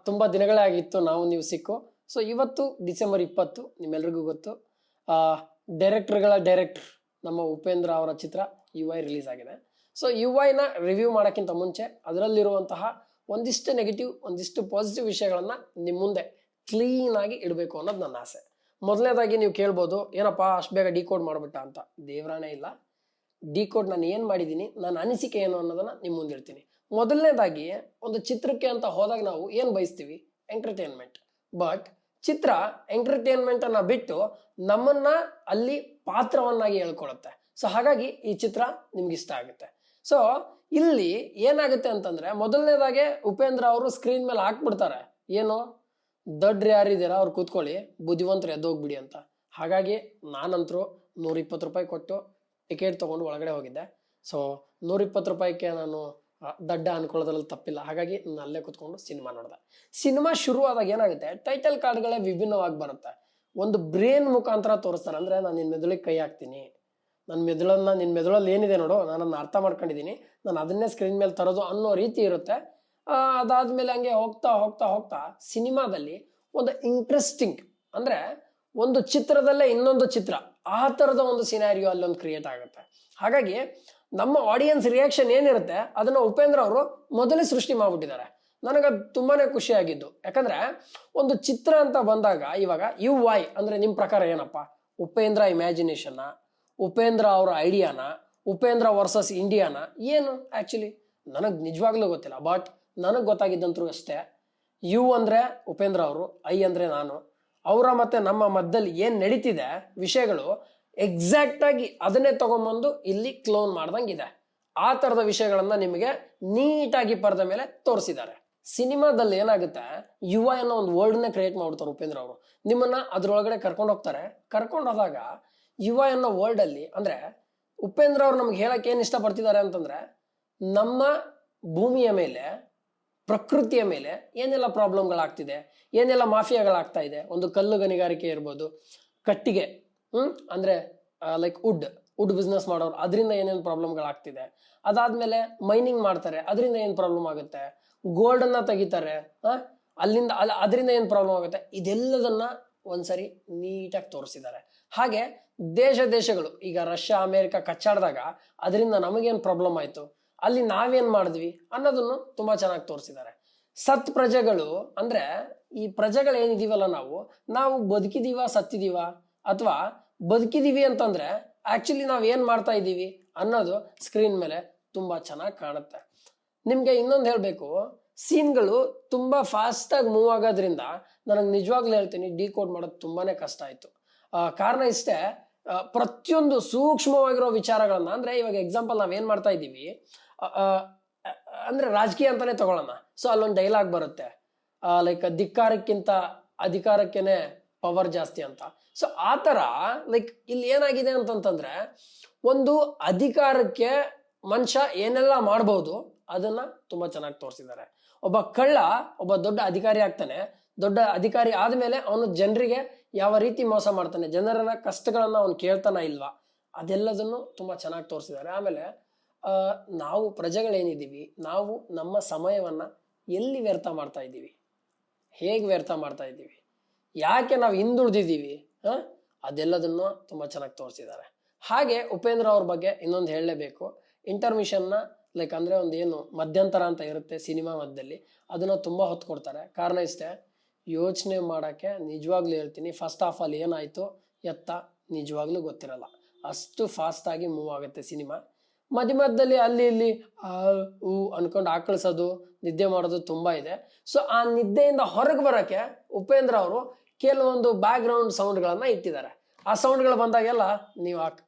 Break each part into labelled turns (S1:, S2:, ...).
S1: ತುಂಬಾ ದಿನಗಳೇ ಆಗಿತ್ತು ನೀವು ಸಿಕ್ಕು. ಸೊ ಇವತ್ತು ಡಿಸೆಂಬರ್ 20, ನಿಮ್ಮೆಲ್ರಿಗೂ ಗೊತ್ತು. ಡೈರೆಕ್ಟರ್ಗಳ ಡೈರೆಕ್ಟರ್ ನಮ್ಮ ಉಪೇಂದ್ರ ಅವರ ಚಿತ್ರ UI ರಿಲೀಸ್ ಆಗಿದೆ. ಸೊ UIನ ರಿವ್ಯೂ ಮಾಡೋಕ್ಕಿಂತ ಮುಂಚೆ ಅದರಲ್ಲಿರುವಂತಹ ಒಂದಿಷ್ಟು ನೆಗೆಟಿವ್, ಒಂದಿಷ್ಟು ಪಾಸಿಟಿವ್ ವಿಷಯಗಳನ್ನ ನಿಮ್ಮ ಮುಂದೆ ಕ್ಲೀನ್ ಆಗಿ ಇಡಬೇಕು ಅನ್ನೋದು ನನ್ನ ಆಸೆ. ಮೊದಲನೇದಾಗಿ ನೀವು ಕೇಳ್ಬೋದು, ಏನಪ್ಪಾ ಅಷ್ಟು ಬೇಗ ಡಿಕೋಡ್ ಮಾಡ್ಬಿಟ್ಟ ಅಂತ. ದೇವರಾಣೆ ಇಲ್ಲ, ಡಿಕೋಡ್ ನಾನು ಏನ್ ಮಾಡಿದ್ದೀನಿ, ನನ್ನ ಅನಿಸಿಕೆ ಏನು ಅನ್ನೋದನ್ನ ನಿಮ್ಮ ಮುಂದೆ ಇಡ್ತೀನಿ. ಮೊದಲನೇದಾಗಿ, ಒಂದು ಚಿತ್ರಕ್ಕೆ ಅಂತ ಹೋದಾಗ ನಾವು ಏನ್ ಬಯಸ್ತೀವಿ? ಎಂಟರ್ಟೈನ್ಮೆಂಟ್. ಬಟ್ ಚಿತ್ರ ಎಂಟರ್ಟೈನ್ಮೆಂಟ್ ಅನ್ನ ಬಿಟ್ಟು ನಮ್ಮನ್ನ ಅಲ್ಲಿ ಪಾತ್ರವನ್ನಾಗಿ ಹೇಳ್ಕೊಳುತ್ತೆ. ಸೊ ಹಾಗಾಗಿ ಈ ಚಿತ್ರ ನಿಮ್ಗೆ ಇಷ್ಟ ಆಗುತ್ತೆ. ಸೊ ಇಲ್ಲಿ ಏನಾಗುತ್ತೆ ಅಂತಂದ್ರೆ, ಮೊದಲನೇದಾಗೆ ಉಪೇಂದ್ರ ಅವರು ಸ್ಕ್ರೀನ್ ಮೇಲೆ ಹಾಕ್ಬಿಡ್ತಾರೆ, ಏನು ದೊಡ್ಡ್ರು ಯಾರಿದ್ದೀರಾ ಅವ್ರು ಕೂತ್ಕೊಳ್ಳಿ, ಬುದ್ಧಿವಂತರು ಎದ್ದೋಗ್ಬಿಡಿ ಅಂತ. ಹಾಗಾಗಿ ನಾನಂತರೂ 120 ರೂಪಾಯಿ ಕೊಟ್ಟು ಟಿಕೆಟ್ ತಗೊಂಡು ಒಳಗಡೆ ಹೋಗಿದ್ದೆ. ಸೊ 120 ರೂಪಾಯಿಗೆ ನಾನು ದಡ್ಡ ಅನ್ಕೊಳ್ಳೋದ್ರಲ್ಲಿ ತಪ್ಪಿಲ್ಲ. ಹಾಗಾಗಿ ನಾನು ಅಲ್ಲೇ ಕೂತ್ಕೊಂಡು ಸಿನಿಮಾ ನೋಡಿದೆ. ಸಿನಿಮಾ ಶುರು ಆದಾಗ ಏನಾಗುತ್ತೆ, ಟೈಟಲ್ ಕಾರ್ಡ್ಗಳೇ ವಿಭಿನ್ನವಾಗಿ ಬರುತ್ತೆ. ಒಂದು ಬ್ರೇನ್ ಮುಖಾಂತರ ತೋರಿಸ್ತಾರೆ. ಅಂದ್ರೆ ನಾನು ನಿನ್ನ ಮೆದುಳಿಗೆ ಕೈ ಹಾಕ್ತೀನಿ, ನನ್ನ ಮೆದುಳನ್ನ, ನಿನ್ನ ಮೆದುಳಲ್ಲಿ ಏನಿದೆ ನೋಡು, ನಾನನ್ನ ಅರ್ಥ ಮಾಡ್ಕೊಂಡಿದ್ದೀನಿ, ನಾನು ಅದನ್ನೇ ಸ್ಕ್ರೀನ್ ಮೇಲೆ ತರೋದು ಅನ್ನೋ ರೀತಿ ಇರುತ್ತೆ. ಅದಾದ್ಮೇಲೆ ಹಂಗೆ ಹೋಗ್ತಾ ಹೋಗ್ತಾ ಹೋಗ್ತಾ ಸಿನಿಮಾದಲ್ಲಿ ಒಂದು ಇಂಟ್ರೆಸ್ಟಿಂಗ್, ಅಂದ್ರೆ ಒಂದು ಚಿತ್ರದಲ್ಲೇ ಇನ್ನೊಂದು ಚಿತ್ರ, ಆ ತರದ ಒಂದು ಸಿನಾರಿಯೋ ಅಲ್ಲೊಂದು ಕ್ರಿಯೇಟ್ ಆಗುತ್ತೆ. ಹಾಗಾಗಿ ನಮ್ಮ ಆಡಿಯನ್ಸ್ ರಿಯಾಕ್ಷನ್ ಏನಿರುತ್ತೆ ಅದನ್ನ ಉಪೇಂದ್ರ ಅವರು ಮೊದಲೇ ಸೃಷ್ಟಿ ಮಾಡ್ಬಿಟ್ಟಿದ್ದಾರೆ. ನನಗೆ ತುಂಬಾನೇ ಖುಷಿ ಆಗಿದ್ದು, ಯಾಕಂದ್ರೆ ಒಂದು ಚಿತ್ರ ಅಂತ ಬಂದಾಗ ಇವಾಗ UI ಅಂದ್ರೆ ನಿಮ್ ಪ್ರಕಾರ ಏನಪ್ಪ? ಉಪೇಂದ್ರ ಇಮ್ಯಾಜಿನೇಷನ್, ಉಪೇಂದ್ರ ಅವರ ಐಡಿಯಾನ, ಉಪೇಂದ್ರ ವರ್ಸಸ್ ಇಂಡಿಯಾನ, ಏನು ಆಕ್ಚುಲಿ ನನಗ್ ನಿಜವಾಗ್ಲೂ ಗೊತ್ತಿಲ್ಲ. ಬಟ್ ನನಗ್ ಗೊತ್ತಾಗಿದ್ದಂತರೂ ಅಷ್ಟೇ, U ಅಂದ್ರೆ ಉಪೇಂದ್ರ ಅವರು, I ಅಂದ್ರೆ ನಾನು. ಅವರ ಮತ್ತೆ ನಮ್ಮ ಮಧ್ಯದಲ್ಲಿ ಏನ್ ನಡೀತಿದೆ ವಿಷಯಗಳು ಎಕ್ಸಾಕ್ಟ್ ಆಗಿ ಅದನ್ನೇ ತಗೊಂಬಂದು ಇಲ್ಲಿ ಕ್ಲೋನ್ ಮಾಡ್ದಂಗಿದೆ. ಆ ತರದ ವಿಷಯಗಳನ್ನ ನಿಮಗೆ ನೀಟಾಗಿ ಪರದ ಮೇಲೆ ತೋರಿಸಿದ್ದಾರೆ. ಸಿನಿಮಾದಲ್ಲಿ ಏನಾಗುತ್ತೆ, UI ಅನ್ನೋ ಒಂದು ವರ್ಡ್ ನ ಕ್ರಿಯೇಟ್ ಮಾಡ್ತಾರೆ ಉಪೇಂದ್ರ ಅವರು. ನಿಮ್ಮನ್ನ ಅದ್ರೊಳಗಡೆ ಕರ್ಕೊಂಡು ಹೋಗ್ತಾರೆ. ಕರ್ಕೊಂಡು ಹೋದಾಗ UI ಅನ್ನೋ ವರ್ಡ್ ಅಲ್ಲಿ, ಅಂದ್ರೆ ಉಪೇಂದ್ರ ಅವ್ರು ನಮ್ಗೆ ಹೇಳಕ್ ಏನ್ ಇಷ್ಟಪಡ್ತಿದ್ದಾರೆ ಅಂತಂದ್ರೆ, ನಮ್ಮ ಭೂಮಿಯ ಮೇಲೆ, ಪ್ರಕೃತಿಯ ಮೇಲೆ ಏನೆಲ್ಲ ಪ್ರಾಬ್ಲಮ್ಗಳಾಗ್ತಿದೆ, ಏನೆಲ್ಲ ಮಾಫಿಯಾಗಳಾಗ್ತಾ ಇದೆ. ಒಂದು ಕಲ್ಲು ಗಣಿಗಾರಿಕೆ ಇರ್ಬೋದು, ಕಟ್ಟಿಗೆ, ಅಂದ್ರೆ ಲೈಕ್ ವುಡ್ ಬಿಸ್ನೆಸ್ ಮಾಡೋರು, ಅದರಿಂದ ಏನೇನು ಪ್ರಾಬ್ಲಮ್ಗಳಾಗ್ತಿದೆ. ಅದಾದ್ಮೇಲೆ ಮೈನಿಂಗ್ ಮಾಡ್ತಾರೆ, ಅದರಿಂದ ಏನ್ ಪ್ರಾಬ್ಲಮ್ ಆಗುತ್ತೆ. ಗೋಲ್ಡ್ ಅನ್ನ ತೆಗಿತಾರೆ, ಅಲ್ಲಿಂದ ಅದರಿಂದ ಏನ್ ಪ್ರಾಬ್ಲಮ್ ಆಗುತ್ತೆ. ಇದೆಲ್ಲದನ್ನ ಒಂದ್ಸರಿ ನೀಟಾಗಿ ತೋರಿಸಿದ್ದಾರೆ. ಹಾಗೆ ದೇಶಗಳು, ಈಗ ರಷ್ಯಾ ಅಮೆರಿಕ ಕಚ್ಚಾಡ್ದಾಗ ಅದರಿಂದ ನಮಗೇನ್ ಪ್ರಾಬ್ಲಮ್ ಆಯ್ತು, ಅಲ್ಲಿ ನಾವೇನ್ ಮಾಡಿದ್ವಿ ಅನ್ನೋದನ್ನು ತುಂಬಾ ಚೆನ್ನಾಗಿ ತೋರಿಸಿದ್ದಾರೆ. ಸತ್ ಪ್ರಜೆಗಳು ಅಂದ್ರೆ ಈ ಪ್ರಜೆಗಳು ಏನಿದೀವಲ್ಲ, ನಾವು ಬದುಕಿದೀವ, ಸತ್ತಿದೀವ, ಅಥವಾ ಬದುಕಿದೀವಿ ಅಂತಂದ್ರೆ ಆಕ್ಚುಲಿ ನಾವ್ ಏನ್ ಮಾಡ್ತಾ ಇದ್ದೀವಿ ಅನ್ನೋದು ಸ್ಕ್ರೀನ್ ಮೇಲೆ ತುಂಬಾ ಚೆನ್ನಾಗಿ ಕಾಣುತ್ತೆ. ನಿಮ್ಗೆ ಇನ್ನೊಂದು ಹೇಳ್ಬೇಕು, ಸೀನ್ಗಳು ತುಂಬಾ ಫಾಸ್ಟ್ ಆಗಿ ಮೂವ್ ಆಗೋದ್ರಿಂದ ನನಗೆ ನಿಜವಾಗ್ಲೂ ಹೇಳ್ತೀನಿ, ಡಿಕೋಡ್ ಮಾಡೋದು ತುಂಬಾನೇ ಕಷ್ಟ ಆಯ್ತು. ಕಾರಣ ಇಷ್ಟೇ, ಪ್ರತಿಯೊಂದು ಸೂಕ್ಷ್ಮವಾಗಿರೋ ವಿಚಾರಗಳನ್ನ, ಅಂದ್ರೆ ಇವಾಗ ಎಕ್ಸಾಂಪಲ್ ನಾವೇನ್ ಮಾಡ್ತಾ ಇದ್ದೀವಿ ಅಂದ್ರೆ ರಾಜಕೀಯ ಅಂತಾನೆ ತಗೊಳ್ಳೋಣ. ಸೊ ಅಲ್ಲೊಂದು ಡೈಲಾಗ್ ಬರುತ್ತೆ, ಲೈಕ್ ಧಿಕ್ಕಾರಕ್ಕಿಂತ ಅಧಿಕಾರಕ್ಕೆನೆ ಪವರ್ ಜಾಸ್ತಿ ಅಂತ. ಸೊ ಆ ತರ ಲೈಕ್ ಇಲ್ಲಿ ಏನಾಗಿದೆ ಅಂತಂತಂದ್ರೆ, ಒಂದು ಅಧಿಕಾರಕ್ಕೆ ಮನುಷ್ಯ ಏನೆಲ್ಲ ಮಾಡ್ಬೋದು ಅದನ್ನ ತುಂಬಾ ಚೆನ್ನಾಗಿ ತೋರಿಸಿದ್ದಾರೆ. ಒಬ್ಬ ಕಳ್ಳ ಒಬ್ಬ ದೊಡ್ಡ ಅಧಿಕಾರಿ ಆಗ್ತಾನೆ. ದೊಡ್ಡ ಅಧಿಕಾರಿ ಆದ್ಮೇಲೆ ಅವನು ಜನರಿಗೆ ಯಾವ ರೀತಿ ಮೋಸ ಮಾಡ್ತಾನೆ, ಜನರನ್ನ ಕಷ್ಟಗಳನ್ನ ಅವನು ಕೇಳ್ತಾನ ಇಲ್ವಾ, ಅದೆಲ್ಲದನ್ನು ತುಂಬಾ ಚೆನ್ನಾಗಿ ತೋರಿಸಿದ್ದಾರೆ. ಆಮೇಲೆ ನಾವು ಪ್ರಜೆಗಳೇನಿದ್ದೀವಿ, ನಾವು ನಮ್ಮ ಸಮಯವನ್ನ ಎಲ್ಲಿ ವ್ಯರ್ಥ ಮಾಡ್ತಾ ಇದ್ದೀವಿ, ಹೇಗೆ ವ್ಯರ್ಥ ಮಾಡ್ತಾ ಇದ್ದೀವಿ, ಯಾಕೆ ನಾವು ಹಿಂದುಳಿದಿದ್ದೀವಿ, ಅದೆಲ್ಲದನ್ನು ತುಂಬಾ ಚೆನ್ನಾಗಿ ತೋರಿಸಿದ್ದಾರೆ. ಹಾಗೆ ಉಪೇಂದ್ರ ಅವ್ರ ಬಗ್ಗೆ ಇನ್ನೊಂದು ಹೇಳಲೇಬೇಕು. ಇಂಟರ್ಮಿಷನ್ನ ಲೈಕ್ ಅಂದ್ರೆ ಒಂದು ಏನು ಮಧ್ಯಂತರ ಅಂತ ಇರುತ್ತೆ ಸಿನಿಮಾ ಮಧ್ಯದಲ್ಲಿ, ಅದನ್ನ ತುಂಬಾ ಹೊತ್ತು ಕೊಡ್ತಾರೆ. ಕಾರಣ ಇಷ್ಟೇ, ಯೋಚನೆ ಮಾಡಕ್ಕೆ ನಿಜವಾಗ್ಲೂ ಹೇಳ್ತೀನಿ, ಫಸ್ಟ್ ಹಾಫ್ ಅಲ್ಲಿ ಏನಾಯ್ತು ಎತ್ತ ನಿಜವಾಗ್ಲೂ ಗೊತ್ತಿರಲ್ಲ, ಅಷ್ಟು ಫಾಸ್ಟ್ ಆಗಿ ಮೂವ್ ಆಗುತ್ತೆ ಸಿನಿಮಾ. ಮಧ್ಯದಲ್ಲಿ ಅಲ್ಲಿ ಇಲ್ಲಿ ಅನ್ಕೊಂಡು ಆಕಳಿಸೋದು, ನಿದ್ದೆ ಮಾಡೋದು ತುಂಬಾ ಇದೆ. ಸೊ ಆ ನಿದ್ದೆಯಿಂದ ಹೊರಗೆ ಬರಕ್ಕೆ ಉಪೇಂದ್ರ ಅವರು ಕೆಲವೊಂದು ಬ್ಯಾಕ್ ಗ್ರೌಂಡ್ ಸೌಂಡ್ಗಳನ್ನ ಇಟ್ಟಿದ್ದಾರೆ. ಆ ಸೌಂಡ್ಗಳು ಬಂದಾಗೆಲ್ಲ ನೀವು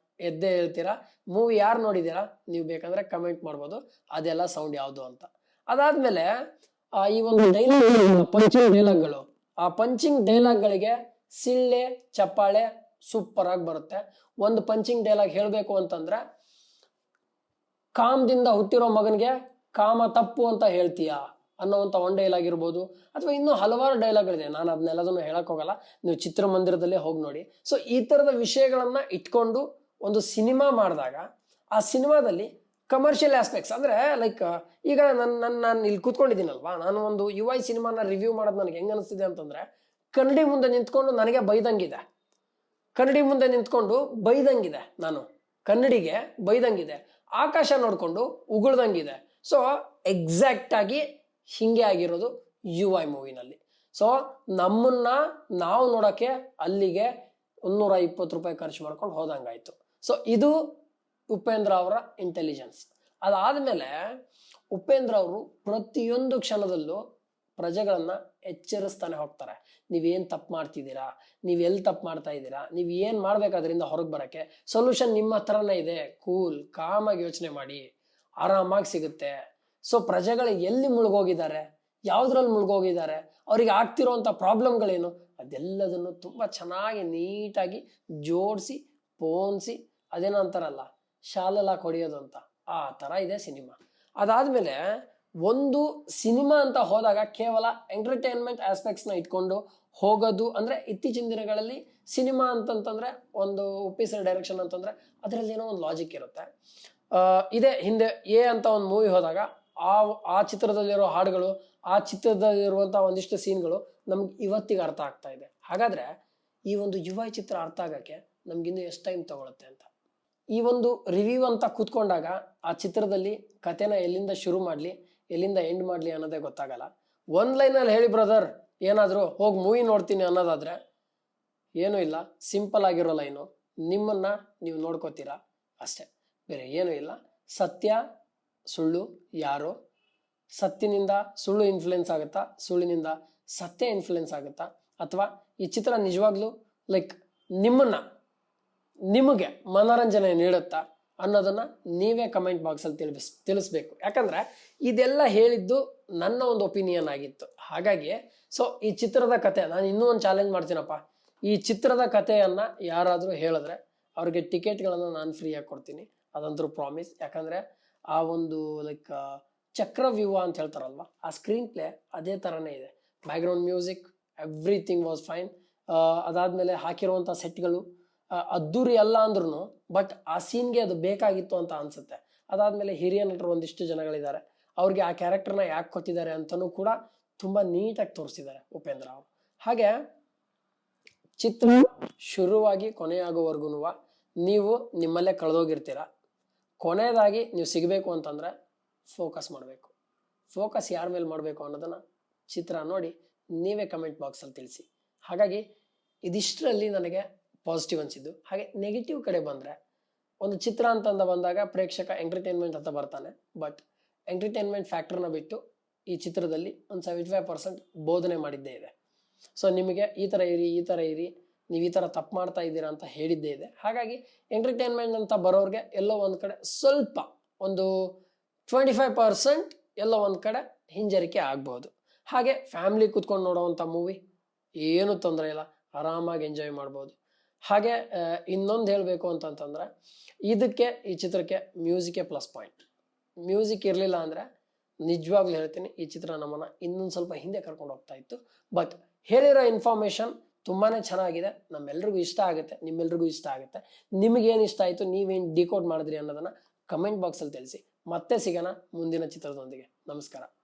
S1: ಎದ್ದೇ ಹೇಳ್ತೀರಾ. ಮೂವಿ ಯಾರು ನೋಡಿದೀರಾ ನೀವು ಬೇಕಂದ್ರೆ ಕಮೆಂಟ್ ಮಾಡ್ಬೋದು ಅದೆಲ್ಲ ಸೌಂಡ್ ಯಾವುದು ಅಂತ. ಅದಾದ್ಮೇಲೆ ಈ ಒಂದು ಪಂಚಿಂಗ್ ಡೈಲಾಗ್ಗಳು, ಆ ಪಂಚಿಂಗ್ ಡೈಲಾಗ್ಗಳಿಗೆ ಸಿಳ್ಳೆ ಚಪ್ಪಾಳೆ ಸೂಪರ್ ಆಗಿ ಬರುತ್ತೆ. ಒಂದು ಪಂಚಿಂಗ್ ಡೈಲಾಗ್ ಹೇಳ್ಬೇಕು ಅಂತಂದ್ರೆ, ಕಾಮದಿಂದ ಹುಟ್ಟಿರೋ ಮಗನಿಗೆ ಕಾಮ ತಪ್ಪು ಅಂತ ಹೇಳ್ತೀಯಾ ಅನ್ನೋವಂಥ ಒಂದು ಡೈಲಾಗ್ ಇರ್ಬೋದು, ಅಥವಾ ಇನ್ನೂ ಹಲವಾರು ಡೈಲಾಗ್ಗಳಿದೆ. ನಾನು ಅದನ್ನೆಲ್ಲದನ್ನು ಹೇಳಕ್ ಹೋಗಲ್ಲ, ನೀವು ಚಿತ್ರಮಂದಿರದಲ್ಲೇ ಹೋಗಿ ನೋಡಿ. ಸೊ ಈ ತರದ ವಿಷಯಗಳನ್ನ ಇಟ್ಕೊಂಡು ಒಂದು ಸಿನಿಮಾ ಮಾಡಿದಾಗ ಆ ಸಿನಿಮಾದಲ್ಲಿ ಕಮರ್ಷಿಯಲ್ ಆಸ್ಪೆಕ್ಟ್ಸ್ ಅಂದ್ರೆ ಲೈಕ್ ಈಗ ನಾನು ಇಲ್ಲಿ ಕೂತ್ಕೊಂಡಿದ್ದೀನಲ್ವಾ, ನಾನು ಒಂದು ಯು ಐ ಸಿನಿಮಾನ ರಿವ್ಯೂ ಮಾಡೋದು ನನಗೆ ಹೆಂಗ್ ಅನಿಸ್ತಿದೆ ಅಂತಂದ್ರೆ, ಕನ್ನಡಿ ಮುಂದೆ ನಿಂತ್ಕೊಂಡು ನನಗೆ ಬೈದಂಗಿದೆ, ಕನ್ನಡಿ ಮುಂದೆ ನಿಂತ್ಕೊಂಡು ಬೈದಂಗಿದೆ, ನಾನು ಕನ್ನಡಿಗೆ ಬೈದಂಗಿದೆ, ಆಕಾಶ ನೋಡ್ಕೊಂಡು ಉಗುಳ್ದಂಗಿದೆ. ಸೊ ಎಕ್ಸಾಕ್ಟ್ ಆಗಿ ಹಿಂಗೆ ಆಗಿರೋದು ಯು ಐ ಮೂವಿನಲ್ಲಿ. ಸೊ ನಮ್ಮನ್ನ ನಾವು ನೋಡಕ್ಕೆ ಅಲ್ಲಿಗೆ 120 ರೂಪಾಯಿ ಖರ್ಚು ಮಾಡ್ಕೊಂಡು ಹೋದಂಗಾಯ್ತು. ಸೊ ಇದು ಉಪೇಂದ್ರ ಅವರ ಇಂಟೆಲಿಜೆನ್ಸ್. ಅದಾದ್ಮೇಲೆ ಉಪೇಂದ್ರ ಅವರು ಪ್ರತಿಯೊಂದು ಕ್ಷಣದಲ್ಲೂ ಪ್ರಜೆಗಳನ್ನ ಎಚ್ಚರಿಸ್ತಾನೆ ಹೋಗ್ತಾರೆ. ನೀವೇನ್ ತಪ್ಪು ಮಾಡ್ತಿದ್ದೀರಾ, ನೀವ್ ಎಲ್ಲಿ ತಪ್ಪು ಮಾಡ್ತಾ ಇದ್ದೀರಾ, ನೀವ್ ಏನ್ ಮಾಡ್ಬೇಕು ಅದರಿಂದ ಹೊರಗೆ ಬರಕ್ಕೆ ಸೊಲ್ಯೂಷನ್ ನಿಮ್ಮ ಹತ್ರನೇ ಇದೆ, ಕೂಲ್ ಕಾಮಾಗಿ ಯೋಚನೆ ಮಾಡಿ, ಆರಾಮಾಗಿ ಸಿಗುತ್ತೆ. ಸೊ ಪ್ರಜೆಗಳು ಎಲ್ಲಿ ಮುಳುಗೋಗಿದ್ದಾರೆ, ಯಾವ್ದ್ರಲ್ಲಿ ಮುಳುಗೋಗಿದ್ದಾರೆ, ಅವ್ರಿಗೆ ಆಗ್ತಿರೋಂಥ ಪ್ರಾಬ್ಲಮ್ಗಳೇನು, ಅದೆಲ್ಲದನ್ನು ತುಂಬಾ ಚೆನ್ನಾಗಿ ನೀಟಾಗಿ ಜೋಡಿಸಿ ಪೋಣಿಸಿ, ಅದೇನೋ ಅಂತಾರಲ್ಲ ಶಾಲೆಲ್ಲ ಹೊಡೆಯೋದು ಅಂತ, ಆ ತರ ಇದೆ ಸಿನಿಮಾ. ಅದಾದ್ಮೇಲೆ ಒಂದು ಸಿನಿಮಾ ಅಂತ ಹೋದಾಗ ಕೇವಲ ಎಂಟರ್ಟೈನ್ಮೆಂಟ್ ಆಸ್ಪೆಕ್ಟ್ಸ್ ನ ಇಟ್ಕೊಂಡು ಹೋಗೋದು ಅಂದ್ರೆ, ಇತ್ತೀಚಿನ ದಿನಗಳಲ್ಲಿ ಸಿನಿಮಾ ಅಂತಂತಂದ್ರೆ ಒಂದು ಒಪ್ಪಿಸರ್ ಡೈರೆಕ್ಷನ್ ಅಂತಂದ್ರೆ ಅದರಲ್ಲಿ ಏನೋ ಒಂದು ಲಾಜಿಕ್ ಇರುತ್ತೆ. ಇದೇ ಹಿಂದೆ ಎ ಅಂತ ಒಂದು ಮೂವಿ ಹೋದಾಗ ಆ ಚಿತ್ರದಲ್ಲಿರೋ ಹಾಡುಗಳು, ಆ ಚಿತ್ರದಲ್ಲಿರುವಂತಹ ಒಂದಿಷ್ಟು ಸೀನ್ಗಳು ನಮ್ಗೆ ಇವತ್ತಿಗೆ ಅರ್ಥ ಆಗ್ತಾ ಇದೆ. ಹಾಗಾದ್ರೆ ಈ ಒಂದು ಯುವ ಚಿತ್ರ ಅರ್ಥ ಆಗಕ್ಕೆ ನಮ್ಗಿನ್ನು ಎಷ್ಟು ಟೈಮ್ ತಗೊಳುತ್ತೆ ಅಂತ. ಈ ಒಂದು ರಿವ್ಯೂ ಅಂತ ಕೂತ್ಕೊಂಡಾಗ ಆ ಚಿತ್ರದಲ್ಲಿ ಕಥೆನ ಎಲ್ಲಿಂದ ಶುರು ಮಾಡ್ಲಿ, ಎಲ್ಲಿಂದ ಎಂಡ್ ಮಾಡ್ಲಿ ಅನ್ನೋದೇ ಗೊತ್ತಾಗಲ್ಲ. ಒಂದ್ ಲೈನಲ್ಲಿ ಹೇಳಿ ಬ್ರದರ್ ಏನಾದ್ರು ಹೋಗಿ ಮೂವಿ ನೋಡ್ತೀನಿ ಅನ್ನೋದಾದ್ರೆ ಏನೂ ಇಲ್ಲ, ಸಿಂಪಲ್ ಆಗಿರೋ ಲೈನು, ನಿಮ್ಮನ್ನ ನೀವು ನೋಡ್ಕೋತೀರಾ ಅಷ್ಟೇ, ಬೇರೆ ಏನೂ ಇಲ್ಲ. ಸತ್ಯ ಸುಳ್ಳು ಯಾರು, ಸತ್ಯನಿಂದ ಸುಳ್ಳು ಇನ್ಫ್ಲುಯೆನ್ಸ್ ಆಗುತ್ತಾ, ಸುಳ್ಳಿನಿಂದ ಸತ್ಯ ಇನ್ಫ್ಲುಯೆನ್ಸ್ ಆಗುತ್ತಾ, ಅಥವಾ ಈ ಚಿತ್ರ ನಿಜವಾಗ್ಲೂ ಲೈಕ್ ನಿಮಗೆ ಮನೋರಂಜನೆ ನೀಡುತ್ತಾ ಅನ್ನೋದನ್ನ ನೀವೇ ಕಮೆಂಟ್ ಬಾಕ್ಸ್ ಅಲ್ಲಿ ತಿಳಿಸ್ಬೇಕು. ಯಾಕಂದ್ರೆ ಇದೆಲ್ಲ ಹೇಳಿದ್ದು ನನ್ನ ಒಂದು ಒಪಿನಿಯನ್ ಆಗಿತ್ತು. ಹಾಗಾಗಿ ಸೊ ಈ ಚಿತ್ರದ ಕತೆ ನಾನು ಇನ್ನೂ ಒಂದು ಚಾಲೆಂಜ್ ಮಾಡ್ತೀನಪ್ಪ, ಈ ಚಿತ್ರದ ಕಥೆಯನ್ನ ಯಾರಾದ್ರೂ ಹೇಳಿದ್ರೆ ಅವ್ರಿಗೆ ಟಿಕೆಟ್ಗಳನ್ನ ನಾನು ಫ್ರೀಯಾಗಿ ಕೊಡ್ತೀನಿ, ಅದಂತರೂ ಪ್ರಾಮಿಸ್. ಯಾಕಂದ್ರೆ ಆ ಒಂದು ಲೈಕ್ ಚಕ್ರವ್ಯೂಹ ಅಂತ ಹೇಳ್ತಾರಲ್ವಾ, ಆ ಸ್ಕ್ರೀನ್ ಪ್ಲೇ ಅದೇ ತರನೇ ಇದೆ. Background music everything was fine. ಅದಾದ್ಮೇಲೆ ಹಾಕಿರುವಂತ ಸೆಟ್ಗಳು ಅದ್ದೂರಿ ಅಲ್ಲ ಅಂದ್ರೂ ಬಟ್ ಆ ಸೀನ್ಗೆ ಅದು ಬೇಕಾಗಿತ್ತು ಅಂತ ಅನ್ಸುತ್ತೆ. ಅದಾದ್ಮೇಲೆ ಹಿರಿಯ ನಟರು ಒಂದಿಷ್ಟು ಜನಗಳಿದ್ದಾರೆ, ಅವ್ರಿಗೆ ಆ ಕ್ಯಾರೆಕ್ಟರ್ನ ಯಾಕೆ ಕೊಟ್ಟಿದ್ದಾರೆ ಅಂತನೂ ಕೂಡ ತುಂಬಾ ನೀಟಾಗಿ ತೋರಿಸಿದ್ದಾರೆ ಉಪೇಂದ್ರ ಅವರು. ಹಾಗೆ ಚಿತ್ರ ಶುರುವಾಗಿ ಕೊನೆಯಾಗುವವರೆಗೂ ನೀವು ನಿಮ್ಮಲ್ಲೇ ಕಳೆದೋಗಿರ್ತೀರ. ಕೊನೆಯದಾಗಿ ನೀವು ಸಿಗಬೇಕು ಅಂತಂದ್ರೆ ಫೋಕಸ್ ಮಾಡಬೇಕು. ಫೋಕಸ್ ಯಾರ ಮೇಲೆ ಮಾಡಬೇಕು ಅನ್ನೋದನ್ನ ಚಿತ್ರ ನೋಡಿ ನೀವೇ ಕಮೆಂಟ್ ಬಾಕ್ಸ್ ಅಲ್ಲಿ ತಿಳಿಸಿ. ಹಾಗಾಗಿ ಇದಿಷ್ಟರಲ್ಲಿ ನನಗೆ ಪಾಸಿಟಿವ್ ಅನ್ಸಿದ್ದು. ಹಾಗೆ ನೆಗೆಟಿವ್ ಕಡೆ ಬಂದ್ರೆ, ಒಂದು ಚಿತ್ರ ಅಂತಂದ ಬಂದಾಗ ಪ್ರೇಕ್ಷಕ ಎಂಟರ್ಟೈನ್ಮೆಂಟ್ ಅಂತ ಬರ್ತಾನೆ, ಬಟ್ ಎಂಟರ್ಟೈನ್ಮೆಂಟ್ ಫ್ಯಾಕ್ಟರ್ನ ಬಿಟ್ಟು ಈ ಚಿತ್ರದಲ್ಲಿ ಒಂದು 75% ಬೋಧನೆ ಮಾಡಿದ್ದೇ ಇದೆ. ಸೊ ನಿಮಗೆ ಈ ತರ ಇರಿ, ನೀವು ಈ ತರ ತಪ್ಪು ಮಾಡ್ತಾ ಇದ್ದೀರಾ ಅಂತ ಹೇಳಿದ್ದೇ ಇದೆ. ಹಾಗಾಗಿ ಎಂಟರ್ಟೈನ್ಮೆಂಟ್ ಅಂತ ಬರೋರ್ಗೆ ಎಲ್ಲೋ ಒಂದ್ ಕಡೆ ಸ್ವಲ್ಪ ಒಂದು 25% ಎಲ್ಲೋ ಒಂದ್ ಕಡೆ ಹಿಂಜರಿಕೆ ಆಗ್ಬಹುದು. ಹಾಗೆ ಫ್ಯಾಮಿಲಿ ಕುತ್ಕೊಂಡು ನೋಡುವಂತ ಮೂವಿ, ಏನು ತೊಂದರೆ ಇಲ್ಲ, ಆರಾಮಾಗಿ ಎಂಜಾಯ್ ಮಾಡ್ಬೋದು. ಹಾಗೆ ಇನ್ನೊಂದು ಹೇಳ್ಬೇಕು ಅಂತಂತಂದ್ರೆ, ಈ ಚಿತ್ರಕ್ಕೆ ಮ್ಯೂಸಿಕ್ ಪ್ಲಸ್ ಪಾಯಿಂಟ್. ಮ್ಯೂಸಿಕ್ ಇರ್ಲಿಲ್ಲ ಅಂದ್ರೆ ನಿಜವಾಗ್ಲೂ ಹೇಳ್ತೀನಿ, ಈ ಚಿತ್ರ ನಮ್ಮನ್ನ ಇನ್ನೊಂದು ಸ್ವಲ್ಪ ಹಿಂದೆ ಕರ್ಕೊಂಡು ಹೋಗ್ತಾ ಇತ್ತು. ಬಟ್ ಹೇಳಿರೋ ಇನ್ಫಾರ್ಮೇಶನ್ ತುಂಬಾನೇ ಚೆನ್ನಾಗಿದೆ, ನಮ್ಮೆಲ್ರಿಗೂ ಇಷ್ಟ ಆಗುತ್ತೆ, ನಿಮ್ಮೆಲ್ರಿಗೂ ಇಷ್ಟ ಆಗುತ್ತೆ. ನಿಮ್ಗೇನ್ ಇಷ್ಟ ಆಯ್ತು, ನೀವೇನ್ ಡಿಕೋಡ್ ಮಾಡಿದ್ರಿ ಅನ್ನೋದನ್ನ ಕಮೆಂಟ್ ಬಾಕ್ಸ್ ಅಲ್ಲಿ ತಿಳಿಸಿ. ಮತ್ತೆ ಸಿಗೋಣ ಮುಂದಿನ ಚಿತ್ರದೊಂದಿಗೆ. ನಮಸ್ಕಾರ.